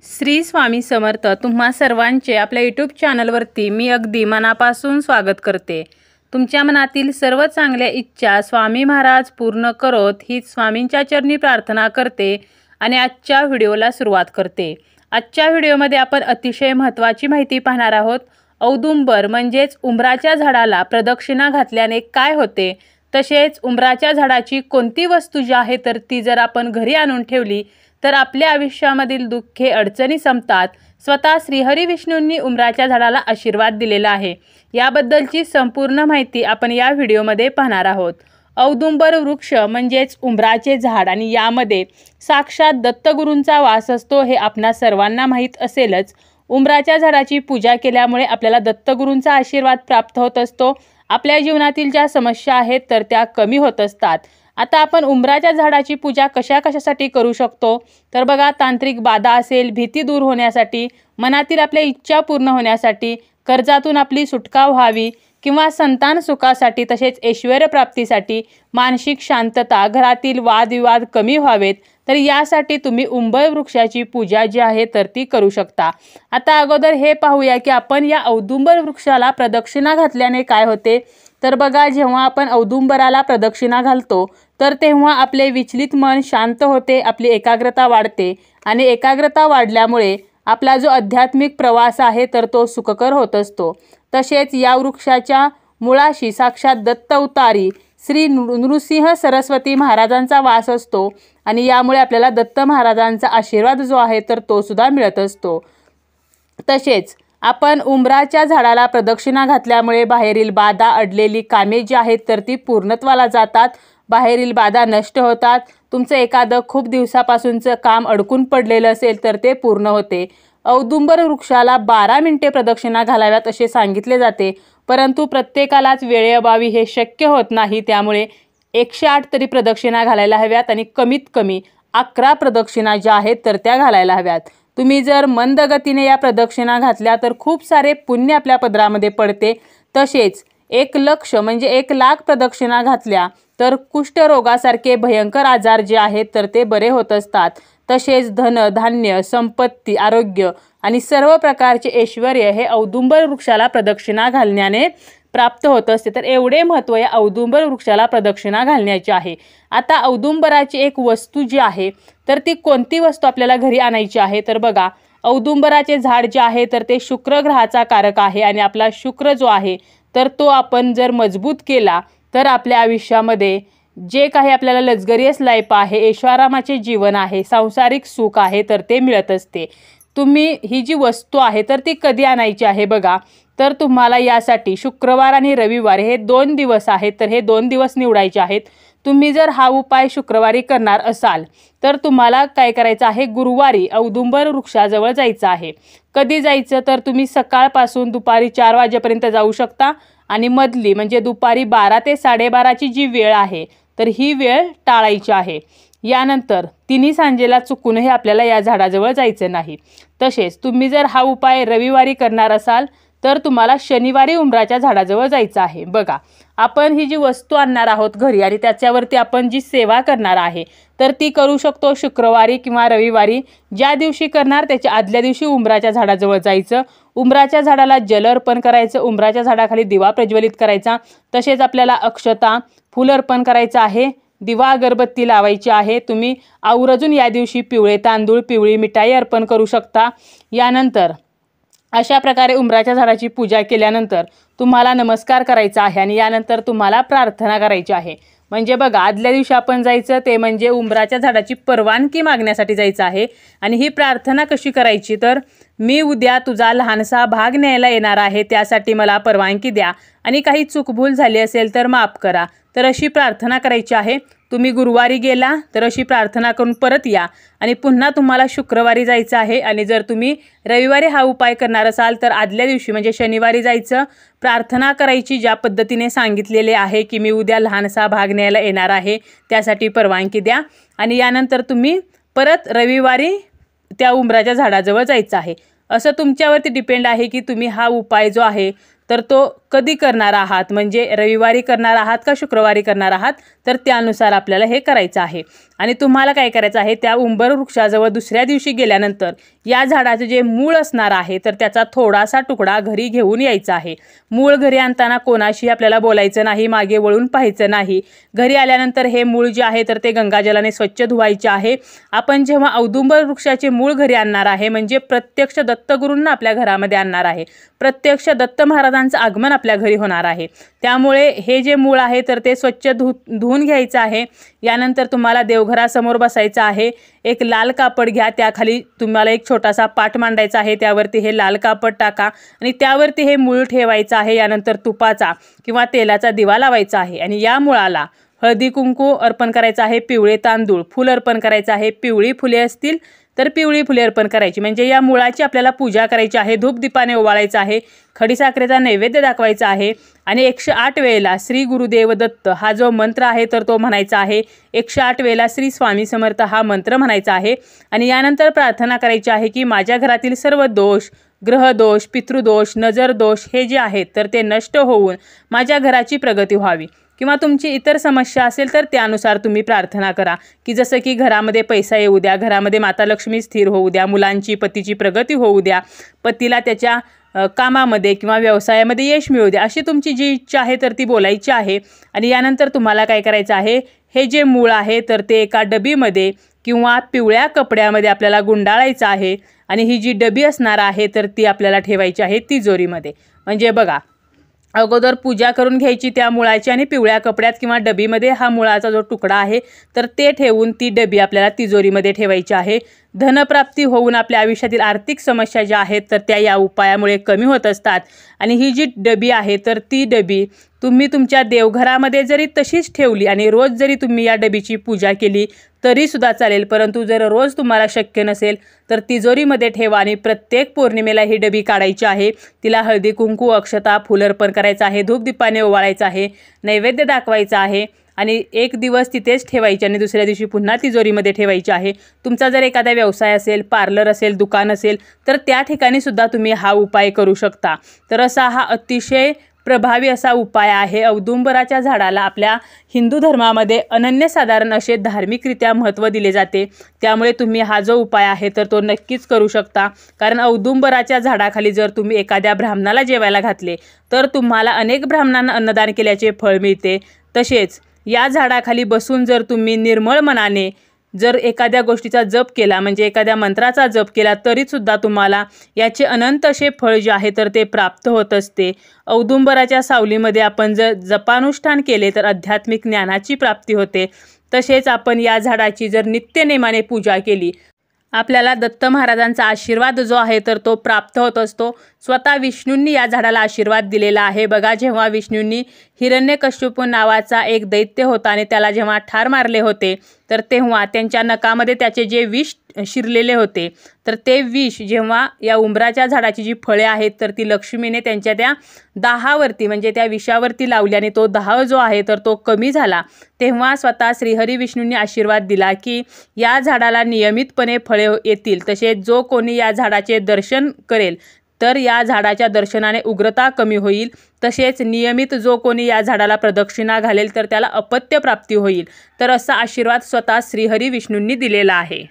श्री स्वामी समर्थ तुम्हा सर्वांचे आपल्या यूट्यूब चॅनलवरती मी अगदी मनापासून स्वागत करते। तुमच्या मनातील सर्व चांगल्या इच्छा स्वामी महाराज पूर्ण करोत हीच स्वामींच्या चरणी प्रार्थना करते आणि आजच्या व्हिडिओला सुरुवात करते। आजच्या व्हिडिओमध्ये आपण अतिशय महत्त्वाची माहिती पाहणार आहोत। औदुंबर म्हणजेच उंबराच्या झाडाला प्रदक्षिणा घातल्याने काय होते, तसेच उंबराच्या झाडाची कोणती वस्तू जी आहे तर ती जर आपण घरी आणून ठेवली तर आपल्या आयुष्यामधील दुःखे अडचणी संपतात। स्वतः श्रीहरी विष्णूंनी उंबराच्या झाडाला आशीर्वाद दिलेला आहे। याबद्दलची संपूर्ण माहिती आपण या व्हिडिओमध्ये पाहणार आहोत। औदुंबर वृक्ष म्हणजेच उंबराचे झाड आणि यामध्ये साक्षात दत्तगुरूंचा वास असतो हे आपणा सर्वांना माहीत असेलच। उंबराच्या झाडाची पूजा केल्यामुळे आपल्याला दत्तगुरूंचा आशीर्वाद प्राप्त होत असतो। आपल्या जीवनातील ज्या समस्या आहेत तर त्या कमी होत असतात। आता आपण उंबराच्या झाडाची पूजा कशासाठी करू शकतो तर बघा, तांत्रिक बाधा असेल, भीती दूर होण्यासाठी, मनातील आपल्या इच्छा पूर्ण होण्यासाठी, कर्जातून आपली सुटका व्हावी किंवा संतान सुखासाठी, तसेच ऐश्वर्य प्राप्तीसाठी, मानसिक शांतता, घरातील वादविवाद कमी व्हावेत, तर यासाठी तुम्ही उंबर वृक्षाची पूजा जी आहे तर ती करू शकता। आता अगोदर हे पाहूया की आपण या औदुंबर वृक्षाला प्रदक्षिणा घातल्याने काय होते। तर बघा, जेव्हा आपण औदुंबराला प्रदक्षिणा घालतो तर तेव्हा आपले विचलित मन शांत होते, आपली एकाग्रता वाढते आणि एकाग्रता वाढल्यामुळे आपला जो आध्यात्मिक प्रवास आहे तर तो सुखकर होत असतो। तसेच या वृक्षाच्या मुळाशी साक्षात दत्त अवतारी श्री नृसिंह सरस्वती महाराजांचा वास असतो आणि यामुळे आपल्याला दत्त महाराजांचा आशीर्वाद जो आहे तर तो सुद्धा मिळत असतो। तसेच आपण उंबराच्या झाडाला प्रदक्षिणा घातल्यामुळे बाहेरील बाधा, अडलेली कामे जी आहेत तर ती पूर्णत्वाला जातात, बाहेरील बाधा नष्ट होतात। तुमचं एखादं खूप दिवसापासूनचं काम अडकून पडलेलं असेल तर ते पूर्ण होते। औदुंबर वृक्षाला 12 मिनिटे प्रदक्षिणा घालाव्यात असे सांगितले जाते, परंतु प्रत्येकालाच वेळेअभावी हे शक्य होत नाही। त्यामुळे 108 तरी प्रदक्षिणा घालायला हव्यात आणि कमीत कमी 11 प्रदक्षिणा ज्या आहेत तर त्या घालायला हव्यात। तुम्ही जर मंद गतीने या प्रदक्षिणा घातल्या तर खूप सारे पुण्य आपल्या पदरामध्ये पडते। तसेच 1 लक्ष म्हणजे 1 लाख प्रदक्षिणा घातल्या तर कुष्ठरोगासारखे भयंकर आजार जे आहेत तर ते बरे होत असतात। तसेच धन, धान्य, संपत्ती, आरोग्य आणि सर्व प्रकारचे ऐश्वर्य हे औदुंबर वृक्षाला प्रदक्षिणा घालण्याने प्राप्त होत असते। तर एवढे महत्त्व या औदुंबर वृक्षाला प्रदक्षिणा घालण्याचे आहे। आता औदुंबराची एक वस्तू जी आहे तर ती कोणती वस्तू आपल्याला घरी आणायची आहे तर बघा, औदुंबराचे झाड जे आहे तर ते शुक्र ग्रहाचा कारक आहे आणि आपला शुक्र जो आहे तर तो आपण जर मजबूत केला तर आपल्या आयुष्यामध्ये जे काही आपल्याला लक्झरियस लाईफ आहे, ऐशोआरामाचे जीवन आहे, सांसारिक सुख आहे तर ते मिळत असते। तुम्ही ही जी वस्तू आहे तर ती कधी आणायची आहे बघा, तर तुम्हाला यासाठी शुक्रवार आणि रविवार हे 2 दिवस आहेत तर हे 2 दिवस निवडायचे आहेत। तुम्ही जर हा उपाय शुक्रवारी करणार असाल तर तुम्हाला काय करायचं आहे, गुरुवारी औदुंबर वृक्षाजवळ जायचं आहे। कधी जायचं तर तुम्ही सकाळपासून दुपारी 4 वाजेपर्यंत जाऊ शकता आणि मधली म्हणजे दुपारी 12 ते 12:30ची जी वेळ आहे तर ही वेळ टाळायची आहे। यानंतर तिन्ही सांजेला चुकूनही आपल्याला या झाडाजवळ जायचं नाही। तसेच तुम्ही जर हा उपाय रविवारी करणार असाल तर तुम्हाला शनिवारी उंबराच्या झाडाजवळ जायचं आहे। बघा, आपण ही जी वस्तू आणणार आहोत घरी आणि त्याच्यावरती आपण जी सेवा करणार आहे तर ती करू शकतो शुक्रवारी किंवा रविवारी। ज्या दिवशी करणार त्याच्या आदल्या दिवशी उंबराच्या झाडाजवळ जायचं, उंबराच्या झाडाला जल अर्पण करायचं, उंबराच्या झाडाखाली दिवा प्रज्वलित करायचा, तसेच आपल्याला अक्षता, फूल अर्पण करायचं आहे, दिवा अगरबत्ती लावायची आहे। तुम्ही आवर्जून या दिवशी पिवळे तांदूळ, पिवळी मिठाई अर्पण करू शकता। यानंतर अशा प्रकारे उंबराच्या झाडाची पूजा केल्यानंतर तुम्हाला नमस्कार करायचा आहे आणि यानंतर तुम्हाला प्रार्थना करायची आहे। म्हणजे बघा, आदल्या दिवशी आपण जायचं ते म्हणजे उंबराच्या झाडाची परवानगी मागण्यासाठी जायचं आहे आणि ही प्रार्थना कशी करायची तर, मी उद्या तुझा लहानसा भाग न्यायला येणार आहे, त्यासाठी मला परवानगी द्या आणि काही चूकभूल झाली असेल तर माफ करा। तर अशी प्रार्थना करायची आहे। तुम्ही गुरुवारी गेला तर अशी प्रार्थना करून परत या आणि पुन्हा तुम्हाला शुक्रवारी जायचं आहे आणि जर तुम्ही रविवारी हा उपाय करणार असाल तर आदल्या दिवशी म्हणजे शनिवारी जायचं, प्रार्थना करायची ज्या पद्धतीने सांगितलेले आहे की मी उद्या लहानसा भाग न्यायला येणार आहे त्यासाठी परवानगी द्या आणि यानंतर तुम्ही परत रविवारी त्या उंबराच्या झाडाजवळ जायचं आहे। असं तुमच्यावरती डिपेंड आहे की तुम्ही हा उपाय जो आहे तर तो कधी करणार आहात, म्हणजे रविवारी करणार आहात का शुक्रवारी करणार आहात, तर त्यानुसार आपल्याला हे करायचं आहे. आणि तुम्हाला काय करायचं आहे, त्या उंबर वृक्षाजवळ दुसऱ्या दिवशी गेल्यानंतर या झाडाचं जे मूळ असणार आहे तर त्याचा थोडासा तुकडा घरी घेऊन यायचा आहे. मूळ घरी आणताना कोणाशी आपल्याला बोलायचं नाही, मागे वळून पाहायचं नाही. घरी आल्यानंतर हे मूळ जे आहे तर ते गंगाजलाने स्वच्छ धुवायचे आहे. आपण जेव्हा औदुंबर वृक्षाचे मूळ घरी आणणार आहे, म्हणजे प्रत्यक्ष दत्तगुरूंना आपल्या घरामध्ये आणणार आहे, प्रत्यक्ष दत्त महाराजांचं आगमन आपल्या घरी होणार आहे. त्यामुळे हे जे मूळ आहे तर ते स्वच्छ धुवून घ्यायचं आहे. यानंतर तुम्हाला देवघरासमोर बसायचं आहे. एक लाल कापड घ्या, त्याखाली तुम्हाला एक छोटासा पाट मांडायचा आहे, त्यावरती हे लाल कापड टाका आणि त्यावरती हे मूळ ठेवायचं आहे. यानंतर तुपाचा किंवा तेलाचा दिवा लावायचा आहे आणि या मुळाला हळदी कुंकू अर्पण करायचं आहे, पिवळे तांदूळ, फूल अर्पण करायचं आहे. पिवळी फुले असतील तर पिवळी फुले अर्पण करायची, म्हणजे या मुळाची आपल्याला पूजा करायची आहे. धूपदीपाने ओवाळायचं आहे, खडीसाखरेचा नैवेद्य दाखवायचा आहे आणि 108 वेळेला श्री गुरुदेव दत्त हा जो मंत्र आहे तर तो म्हणायचा आहे. 108 वेळेला श्री स्वामी समर्थ हा मंत्र म्हणायचा आहे आणि यानंतर प्रार्थना करायची आहे की माझ्या घरातील सर्व दोष, ग्रहदोष, पितृदोष, नजर दोष हे जे आहेत तर ते नष्ट होऊन माझ्या घराची प्रगती व्हावी. किंवा तुमची इतर समस्या असेल तर त्यानुसार तुम्ही प्रार्थना करा, की जसं की घरामध्ये पैसा येऊ द्या, घरामध्ये माता लक्ष्मी स्थिर होऊ द्या, मुलांची पतीची प्रगती होऊ द्या, पतीला त्याच्या कामामध्ये किंवा व्यवसायामध्ये यश मिळू द्या, अशी तुमची जी इच्छा आहे तर ती बोलायची आहे. आणि यानंतर तुम्हाला काय करायचं आहे, हे जे मूळ आहे तर ते एका डबीमध्ये किंवा पिवळ्या कपड्यामध्ये आपल्याला गुंडाळायचं आहे आणि ही जी डबी असणार आहे तर ती आपल्याला ठेवायची आहे तिजोरीमध्ये. म्हणजे बघा, अगोदर पूजा करून घ्यायची त्या मुळाची आणि पिवळ्या कपड्यात किंवा डबीमध्ये हा मुळाचा जो तुकडा आहे तर ते ठेवून ती डबी आपल्याला तिजोरीमध्ये ठेवायची आहे. धनप्राप्ती होऊन आपल्या आयुष्यातील आर्थिक समस्या ज्या आहेत तर त्या या उपायामुळे कमी होत असतात. आणि ही जी डबी आहे तर ती डबी तुम्ही तुमच्या देवघरामध्ये जरी तशीच ठेवली आणि रोज जरी तुम्ही या डबीची पूजा केली तरीसुद्धा चालेल, परंतु जर रोज तुम्हाला शक्य नसेल तर तिजोरीमध्ये ठेवा आणि प्रत्येक पौर्णिमेला ही डबी काढायची आहे. तिला हळदी कुंकू, अक्षता, फूल अर्पण करायचं आहे, धूपदीपाने ओवाळायचं आहे, नैवेद्य दाखवायचा आहे आणि एक दिवस तिथेच ठेवायची आणि दुसऱ्या दिवशी पुन्हा तिजोरीमध्ये ठेवायची आहे. तुमचा जर एखादा व्यवसाय असेल, पार्लर असेल, दुकान असेल तर त्या ठिकाणी सुद्धा तुम्ही हा उपाय करू शकता. तर असा हा अतिशय प्रभावी असा उपाय आहे. औदुंबराच्या झाडाला आपल्या हिंदू धर्मामध्ये अनन्यसाधारण असे धार्मिकरित्या महत्त्व दिले जाते. त्यामुळे तुम्ही हा जो उपाय आहे तर तो नक्कीच करू शकता. कारण औदुंबराच्या झाडाखाली जर तुम्ही एखाद्या ब्राह्मणाला जेवायला घातले तर तुम्हाला अनेक ब्राह्मणांना अन्नदान केल्याचे फळ मिळते. तसेच या झाडाखाली बसून जर तुम्ही निर्मळ मनाने जर एखाद्या गोष्टीचा जप केला, म्हणजे एखाद्या मंत्राचा जप केला तरीसुद्धा तुम्हाला याचे अनंत असे फळ जे आहे तर ते प्राप्त होत असते. औदुंबराच्या सावलीमध्ये आपण जर जपानुष्ठान केले तर आध्यात्मिक ज्ञानाची प्राप्ती होते. तसेच आपण या झाडाची जर नित्यनेमाने पूजा केली, आपल्याला दत्त महाराजांचा आशीर्वाद जो आहे तर तो प्राप्त होत असतो. स्वतः विष्णूंनी या झाडाला आशीर्वाद दिलेला आहे. बघा, जेव्हा विष्णूंनी हिरण्यकश्यप नावाचा एक दैत्य होता आणि त्याला जेव्हा ठार मारले होते तर तेव्हा त्यांच्या नकामध्ये त्याचे जे विष शिरलेले होते तर ते विष जेव्हा या उंबराच्या झाडाची जी फळे आहेत तर ती लक्ष्मीने त्यांच्या त्या दाहावरती, म्हणजे त्या विषावरती लावल्याने तो दाह जो आहे तर तो कमी झाला. तेव्हा स्वतः श्रीहरी विष्णूंनी आशीर्वाद दिला की या झाडाला नियमितपणे फळे येतील. तसेच जो कोणी या झाडाचे दर्शन करेल तर या झाडाच्या दर्शनाने उग्रता कमी होईल. तसेच नियमित जो कोणी या झाडाला प्रदक्षिणा घालेल तर त्याला अपत्य प्राप्ती होईल. तर असा आशीर्वाद स्वतः श्रीहरी विष्णूंनी दिलेला आहे.